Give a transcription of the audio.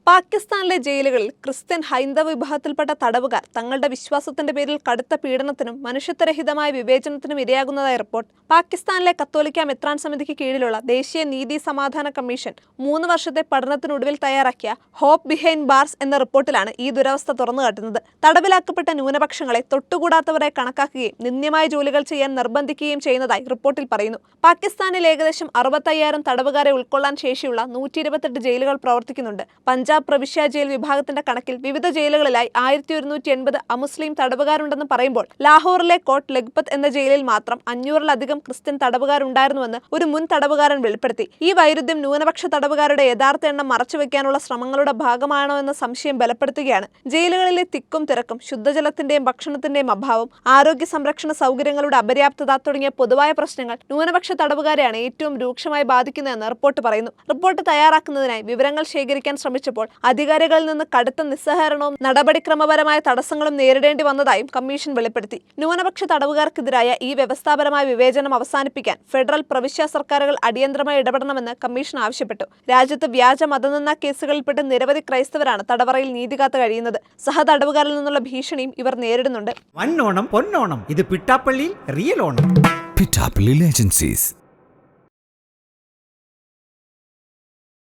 പാകിസ്ഥാനിലെ ജയിലുകളിൽ ക്രിസ്ത്യൻ ഹൈന്ദവ വിഭാഗത്തിൽപ്പെട്ട തടവുകാർ തങ്ങളുടെ വിശ്വാസത്തിന്റെ പേരിൽ കടുത്ത പീഡനത്തിനും മനുഷ്യത്വരഹിതമായ വിവേചനത്തിനും ഇരയാകുന്നതായി റിപ്പോർട്ട്. പാകിസ്ഥാനിലെ കത്തോലിക്ക മെത്രാൻ സമിതിക്ക് കീഴിലുള്ള ദേശീയ നീതി സമാധാന കമ്മീഷൻ 3 വർഷത്തെ പഠനത്തിനൊടുവിൽ തയ്യാറാക്കിയ ഹോപ്പ് ബിഹൈൻഡ് ബാർസ് എന്ന റിപ്പോർട്ടിലാണ് ഈ ദുരവസ്ഥ തുറന്നുകാട്ടുന്നത്. തടവിലാക്കപ്പെട്ട ന്യൂനപക്ഷങ്ങളെ തൊട്ടുകൂടാത്തവരെ കണക്കാക്കുകയും നിന്ദ്യമായ ജോലികൾ ചെയ്യാൻ നിർബന്ധിക്കുകയും ചെയ്യുന്നതായി റിപ്പോർട്ടിൽ പറയുന്നു. പാകിസ്ഥാനിൽ ഏകദേശം 65,000 തടവുകാരെ ഉൾക്കൊള്ളാൻ ശേഷിയുള്ള 128 ജയിലുകൾ പ്രവർത്തിക്കുന്നുണ്ട്. പഞ്ചാബ് പ്രവിശ്യ ജയിൽ വിഭാഗത്തിന്റെ കണക്കിൽ വിവിധ ജയിലുകളിലായി 1180 അമുസ്ലിം തടവുകാരുണ്ടെന്ന് പറയുമ്പോൾ ലാഹോറിലെ കോട്ട് ലഖ്പത്ത് എന്ന ജയിലിൽ മാത്രം 500-ലധികം ക്രിസ്ത്യൻ തടവുകാരുണ്ടായിരുന്നുവെന്ന് ഒരു മുൻ തടവുകാരൻ വെളിപ്പെടുത്തി. ഈ വൈരുദ്ധ്യം ന്യൂനപക്ഷ തടവുകാരുടെ യഥാർത്ഥ എണ്ണം മറച്ചുവെക്കാനുള്ള ശ്രമങ്ങളുടെ ഭാഗമാണോ എന്ന സംശയം ബലപ്പെടുത്തുകയാണ്. ജയിലുകളിലെ തിക്കും തിരക്കും, ശുദ്ധജലത്തിന്റെയും ഭക്ഷണത്തിന്റെയും അഭാവം, ആരോഗ്യ സംരക്ഷണ സൗകര്യങ്ങളുടെ അപര്യാപ്തത തുടങ്ങിയ പൊതുവായ പ്രശ്നങ്ങൾ ന്യൂനപക്ഷ തടവുകാരെയാണ് ഏറ്റവും രൂക്ഷമായി ബാധിക്കുന്നതെന്ന് റിപ്പോർട്ട് പറയുന്നു. റിപ്പോർട്ട് തയ്യാറാക്കുന്നതിനായി വിവരങ്ങൾ ശേഖരിക്കാൻ ശ്രമിച്ചപ്പോൾ അധികാരികളിൽ നിന്ന് കടുത്ത നിസ്സഹകരണവും നടപടിക്രമപരമായ തടസ്സങ്ങളും നേരിടേണ്ടി വന്നതായും കമ്മീഷൻ വെളിപ്പെടുത്തി. ന്യൂനപക്ഷ തടവുകാർക്കെതിരായ ഈ വ്യവസ്ഥാപരമായ വിവേചനം അവസാനിപ്പിക്കാൻ ഫെഡറൽ പ്രവിശ്യ സർക്കാരുകൾ അടിയന്തരമായി ഇടപെടണമെന്ന് കമ്മീഷൻ ആവശ്യപ്പെട്ടു. രാജ്യത്ത് വ്യാജ മതനിന്ദ കേസുകളിൽപ്പെട്ട് നിരവധി ക്രൈസ്തവരാണ് തടവറയിൽ നീതി കാത്തു കഴിയുന്നത്. സഹതടവുകാരിൽ നിന്നുള്ള ഭീഷണിയും ഇവർ നേരിടുന്നുണ്ട്. വന്നോണം പൊന്നോണം, ഇത് പിട്ടാപ്പള്ളിയിൽ റിയൽ ഓണം. പിട്ടാപ്പള്ളി ഏജൻസീസ്.